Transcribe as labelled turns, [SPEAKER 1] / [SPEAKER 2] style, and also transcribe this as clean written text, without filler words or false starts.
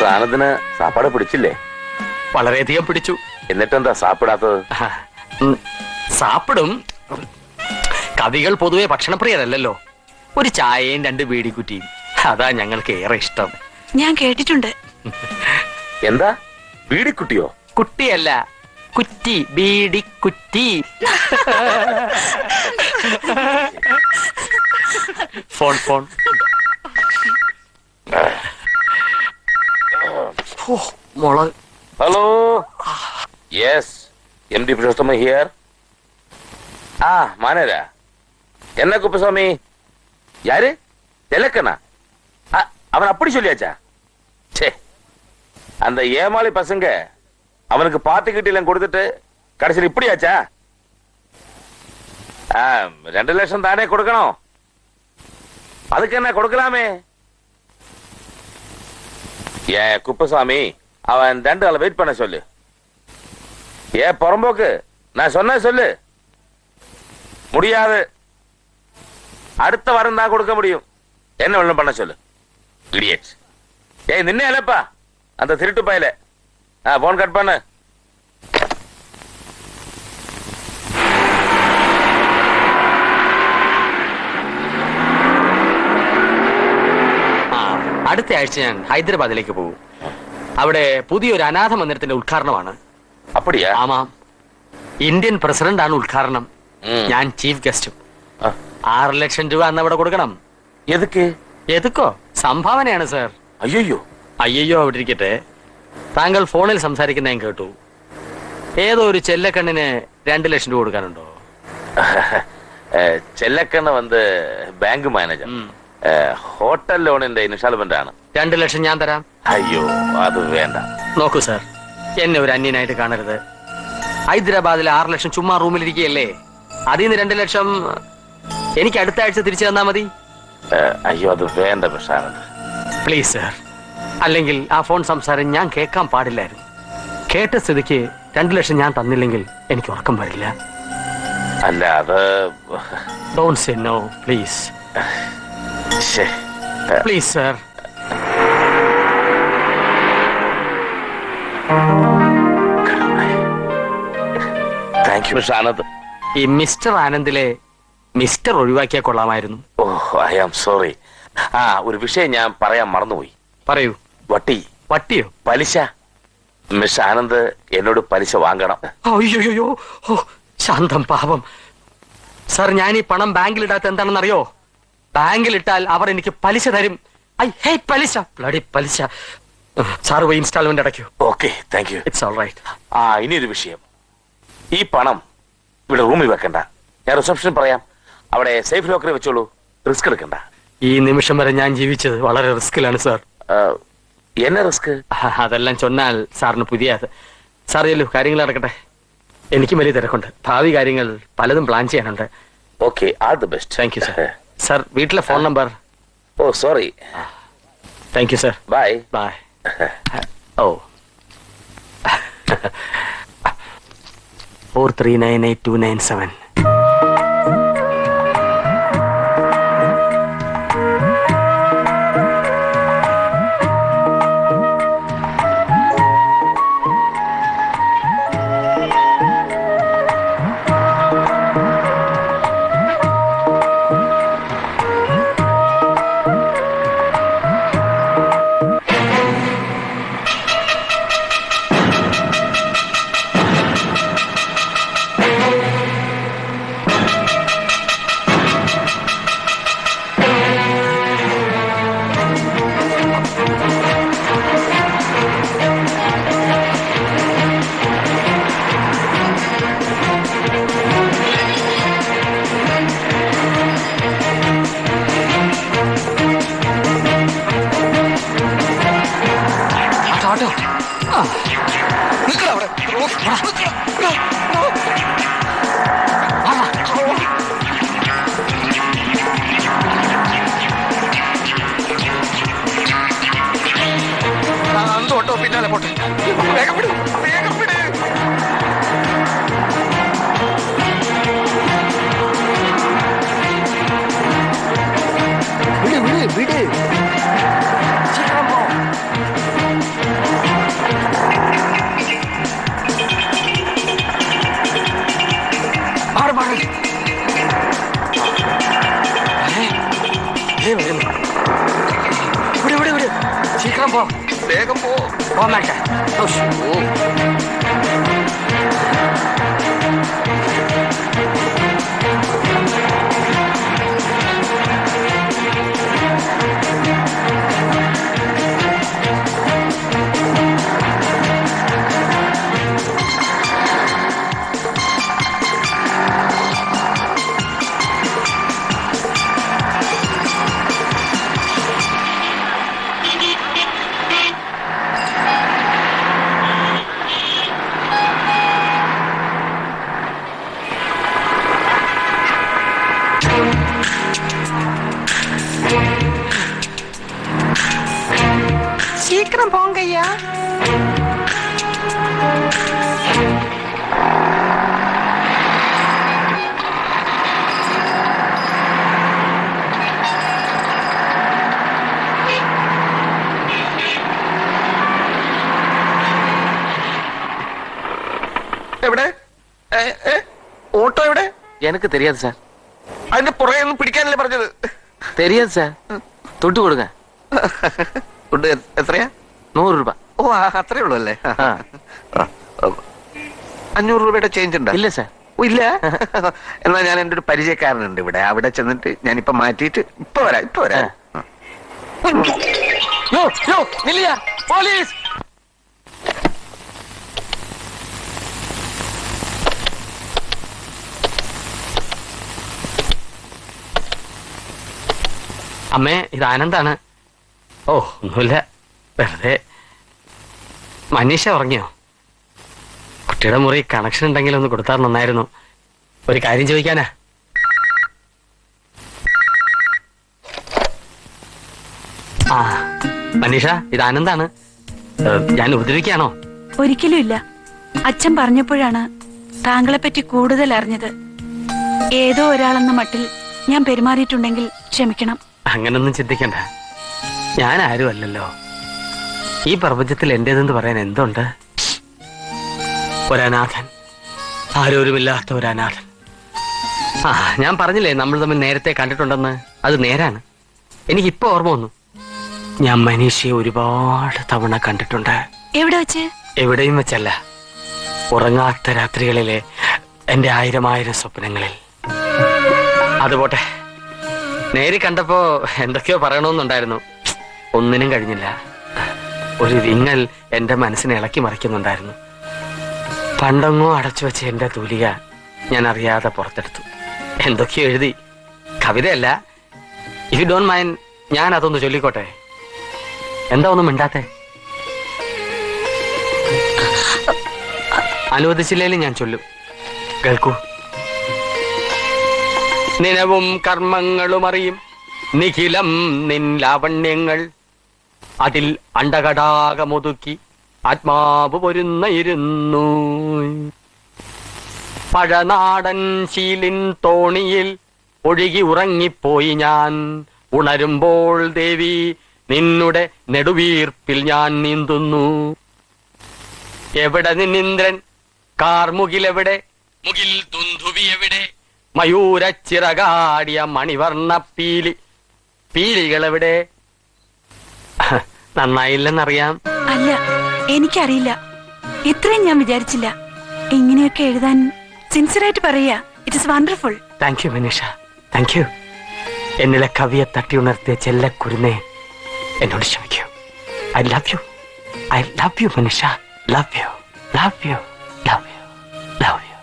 [SPEAKER 1] Mister ആനന്ദിന് സാപ്പാട് പിടിച്ചില്ലേ?
[SPEAKER 2] വളരെയധികം പിടിച്ചു.
[SPEAKER 1] എന്നിട്ടെന്താ സാപ്പിടാത്തത്?
[SPEAKER 2] സാപ്പിടും. കവികൾ പൊതുവെ ഭക്ഷണപ്രിയരല്ലല്ലോ. ഒരു ചായയും 2 ബീഡിക്കുറ്റിയും, അതാ ഞങ്ങൾക്ക് ഏറെ ഇഷ്ടം.
[SPEAKER 3] ഞാൻ കേട്ടിട്ടുണ്ട്.
[SPEAKER 1] എന്താ ബീഡിക്കുട്ടിയോ?
[SPEAKER 2] കുട്ടിയല്ല, കുറ്റി, ബീഡിക്കുറ്റി. Phone phone. മുളക്.
[SPEAKER 1] Hello, yes, MD Purushothama here. ஆ மானேரா, என்ன குப்பசாமி? யாரு? தெலக்கனா? அவன் அப்படி சொல்லியாச்சா? சே, அந்த ஏமாளி பசங்க அவனுக்கு பாட்டு கிட்டிலாம் கொடுத்துட்டு கடைசியில் இப்படி ஆச்சா? 2 லட்சம் தானே கொடுக்கணும். அதுக்கு என்ன கொடுக்கலாமே? ஏ குப்பசாமி, அவன் 2 ஆளை வெயிட் பண்ண சொல்லு. ஏ புறம்போக்கு, நான் சொன்ன சொல்லு. முடியாது, அடுத்த வாரம் தான் கொடுக்க முடியும். என்ன ஒண்ணும் பண்ண சொல்லு. இடியட். ஏய் நின்னே இல்லப்பா அந்த திருட்டு பயல. போன் கட் பண்ணு.
[SPEAKER 2] അടുത്ത ആഴ്ച ഞാൻ ഹൈദരാബാദിലേക്ക് പോകും. അവിടെ പുതിയൊരു അനാഥ മന്ദിരത്തിന്റെ ഉദ്ഘാടനമാണ്.
[SPEAKER 1] அப்படியா?
[SPEAKER 2] ആമാം, ഇന്ത്യൻ പ്രസിഡന്റ് ആണ് ഉദ്ഘാടനം. ഞാൻ ചീഫ് ഗസ്റ്റും. 6 ലക്ഷം രൂപ അന്ന് അവിടെ കൊടുക്കണം.
[SPEAKER 1] എതുക്ക്?
[SPEAKER 2] എതുക്കോ? സംഭാവനയാണ് സാർ.
[SPEAKER 1] അയ്യോ
[SPEAKER 2] അയ്യോ അവിടെ ഇരിക്കട്ടെ. താങ്കൾ ഫോണിൽ സംസാരിക്കുന്ന ഞാൻ കേട്ടു. ഏതോ ഒരു ചെല്ലക്കണ്ണിന് 2 ലക്ഷം രൂപ കൊടുക്കാനുണ്ടോ?
[SPEAKER 1] ചെല്ലക്കണ്ണ വന്ന് ബാങ്ക് മാനേജർ. ഹോട്ടൽ ലോണിന്റെ ഇൻസ്റ്റാൾമെന്റ് ആണ്.
[SPEAKER 2] 2 ലക്ഷം ഞാൻ തരാം.
[SPEAKER 1] അയ്യോ അത് വേണ്ട.
[SPEAKER 2] നോക്കൂ സാർ, എന്നെ ഒരു അന്യനായിട്ട് കാണരുത്. ഹൈദരാബാദിൽ 6 ലക്ഷം ചുമ്മാ റൂമിലിരിക്കുകയല്ലേ. അതിൽ നിന്ന് 2 ലക്ഷം എനിക്ക് അടുത്ത ആഴ്ച തിരിച്ചു തന്നാ മതി.
[SPEAKER 1] അയ്യോ അത് വേണ്ട പ്രശാന്ത്,
[SPEAKER 2] പ്ലീസ് സാർ. അല്ലെങ്കിൽ ആ ഫോൺ സംസാരം ഞാൻ കേൾക്കാൻ പാടില്ലായിരുന്നു. കേട്ട സ്ഥിതിക്ക് 2 ലക്ഷം ഞാൻ തന്നില്ലെങ്കിൽ എനിക്ക് ഉറക്കം വരില്ല.
[SPEAKER 1] അല്ല അത്
[SPEAKER 2] don't say no please. Please sir.
[SPEAKER 1] Thank you mister Anand.
[SPEAKER 2] ഈ മിസ്റ്റർ ആനന്ദിലെ മിസ്റ്റർ ഒഴിവാക്കിയാൽ കൊള്ളാമായിരുന്നു.
[SPEAKER 1] Oh I am sorry. ഒരു വിഷയം ഞാൻ പറയാൻ മറന്നുപോയി.
[SPEAKER 2] പറയൂ.
[SPEAKER 1] വട്ടി.
[SPEAKER 2] വട്ടിയോ?
[SPEAKER 1] പലിശ. മിസ്റ്റർ ആനന്ദ് എന്നോട് പലിശ വാങ്ങണം.
[SPEAKER 2] അയ്യോ, ശാന്തം പാപം. സാർ, ഞാൻ ഈ പണം ബാങ്കിലിടാത്ത എന്താണെന്നറിയോ? ബാങ്കിലിട്ടാൽ അവർ എനിക്ക് പലിശ തരും. ഐ ഹേറ്റ് പലിശ, ബ്ലഡി പലിശ. സാർ പോയി ഇൻസ്റ്റാൾമെന്റ് അടയ്ക്കൂ.
[SPEAKER 1] Okay, thank you.
[SPEAKER 2] It's all right.
[SPEAKER 1] ഇനിയൊരു വിഷയം. ഈ പണം ഇവിടെ റൂമിൽ വെക്കണ്ട. ഞാൻ റിസപ്ഷനിൽ പറയാം. അവിടെ സേഫ് ലോക്കറിൽ വെച്ചോളൂ. റിസ്ക് എടുക്കണ്ട.
[SPEAKER 2] ഈ നിമിഷം വരെ ഞാൻ ജീവിച്ചത് വളരെ റിസ്കിലാണ് സാർ.
[SPEAKER 1] എന്നെ റിസ്ക്?
[SPEAKER 2] അതെല്ലാം ചൊന്നാൽ സാറിന് പുതിയത്. സാർ ചെല്ലു, കാര്യങ്ങൾ നടക്കട്ടെ. എനിക്കും വലിയ തിരക്കുണ്ട്. ഭാവി കാര്യങ്ങൾ പലതും പ്ലാൻ ചെയ്യാനുണ്ട്.
[SPEAKER 1] Okay, all the best.
[SPEAKER 2] Thank you sir. Sir, വീട്ടിലെ phone number?
[SPEAKER 1] Oh sorry.
[SPEAKER 2] Thank you sir.
[SPEAKER 1] Bye
[SPEAKER 2] bye. Oh 4398 297. മാറ്. വരുന്നു. ഇവിടെ ശീഘ്രം പോ.
[SPEAKER 1] വേഗം പോ.
[SPEAKER 2] പോകട്ടെ.
[SPEAKER 3] சீக்கிரம் போங்க ஐயா.
[SPEAKER 1] എവിടെ? ഓട്ടോ എവിടെ?
[SPEAKER 2] எனக்கு தெரியாது சார்.
[SPEAKER 1] അതിന്റെ പുറകെ ഒന്നും പിടിക്കാനല്ലേ പറഞ്ഞത്?
[SPEAKER 2] தெரியாது சார். തൊട്ട് കൊടുക്ക.
[SPEAKER 1] ഫുഡ് എത്രയാ?
[SPEAKER 2] 100 രൂപ.
[SPEAKER 1] ഓ അത്രേ ഉള്ളൂ അല്ലേ? 500 രൂപയുടെ ചേഞ്ച് ഉണ്ടോ?
[SPEAKER 2] ഇല്ല സാർ.
[SPEAKER 1] ഓ ഇല്ല. എന്നാ ഞാൻ എൻ്റെ ഒരു പരിചയക്കാരനുണ്ട് ഇവിടെ, അവിടെ ചെന്നിട്ട് ഞാനിപ്പോ മാറ്റിയിട്ട് ഇപ്പൊ വരാം.
[SPEAKER 2] നില്ലിയ പോലീസ്. അമ്മേ, ഇത് ആനന്ദാണ്. ഓ ഒന്നുമില്ല, വെറുതെ. മനീഷ ഉറങ്ങിയോ? കുട്ടിയുടെ മുറി കണക്ഷൻ ഉണ്ടെങ്കിൽ ഒന്ന് കൊടുത്താൽ നന്നായിരുന്നു. ഒരു കാര്യം ചോദിക്കാനാ. ആ മനീഷ, ഇത് ആനന്ദാണ്. ഞാൻ ഉപദ്രവിക്കാണോ?
[SPEAKER 3] ഒരിക്കലും ഇല്ല. അച്ഛൻ പറഞ്ഞപ്പോഴാണ് താങ്കളെ പറ്റി കൂടുതൽ അറിഞ്ഞത്. ഏതോ ഒരാളെന്ന മട്ടിൽ ഞാൻ പെരുമാറിയിട്ടുണ്ടെങ്കിൽ ക്ഷമിക്കണം.
[SPEAKER 2] അങ്ങനൊന്നും ചിന്തിക്കണ്ട. ഞാൻ ആരും അല്ലല്ലോ. ഈ പ്രപഞ്ചത്തിൽ എന്റേതെന്ന് പറയാൻ എന്തുണ്ട്? ഒരനാഥൻ, ആരോരുമില്ലാത്ത ഒരനാഥൻ. ആ ഞാൻ പറഞ്ഞില്ലേ നമ്മൾ തമ്മിൽ നേരത്തെ കണ്ടിട്ടുണ്ടെന്ന്. അത് നേരാണ്. എനിക്കിപ്പോ ഓർമ്മ വന്നു. ഞാൻ മനീഷയെ ഒരുപാട് തവണ കണ്ടിട്ടുണ്ട്.
[SPEAKER 3] എവിടെ വെച്ച്?
[SPEAKER 2] എവിടെയും വെച്ചല്ല, ഉറങ്ങാത്ത രാത്രികളിലെ എന്റെ 1000 സ്വപ്നങ്ങളിൽ. അതുപോട്ടെ, നേരി കണ്ടപ്പോ എന്തൊക്കെയോ പറയണമെന്നുണ്ടായിരുന്നു. ഒന്നിനും കഴിഞ്ഞില്ല. ഒരു വിങ്ങൽ എന്റെ മനസ്സിനെ ഇളക്കി മറിക്കുന്നുണ്ടായിരുന്നു. പണ്ടെങ്ങോ അടച്ചു വെച്ച എന്റെ തൂലിക ഞാൻ അറിയാതെ പുറത്തെടുത്തു. എന്തൊക്കെയോ എഴുതി. കവിതയല്ല. ഇഫ് യു ഡോണ്ട് മൈൻഡ്, ഞാൻ അതൊന്ന് ചൊല്ലിക്കോട്ടെ? എന്താ ഒന്നും മിണ്ടാത്തെ? അനുവദിച്ചില്ലേലും ഞാൻ ചൊല്ലും. കേൾക്കൂ. നിനവും കർമ്മങ്ങളും അറിയും നിഖിലം നിൻ ലാവണ്യങ്ങൾ, അതിൽ അണ്ടകടാകമൊതുക്കി ആത്മാവ് പൊരുന്നയിരുന്നു. പഴനാടൻ ശീലിൻ തോണിയിൽ ഒഴുകി ഉറങ്ങിപ്പോയി ഞാൻ. ഉണരുമ്പോൾ ദേവി നിന്നുടെ നെടുവീർപ്പിൽ ഞാൻ നീന്തുന്നു. എവിടെ നിന്നിന്ദ്രൻ കാർമുകിലെവിടെ? മുകിൽ തുന്തുവി എവിടെ? മയൂരച്ചിറകാടിയ മണിവർണ്ണ പീലികളെവിടെ? നന്നായില്ലെന്നറിയാം.
[SPEAKER 3] അല്ല, എനിക്കറിയില്ല. ഇത്രയും ഞാൻ വിചാരിച്ചില്ല. ഇങ്ങനെയൊക്കെ എഴുതാൻ സിൻസിയറായിട്ട് പറയാ. It is wonderful.
[SPEAKER 2] Thank you Manisha, thank you. എന്നിലെ കവിയെ തട്ടി ഉണർത്തിയ ചെല്ലക്കുരുന്നെ എന്നോട് ക്ഷമിക്കൂ. I love you, I love you Manisha. Love you, love you, love you, love you.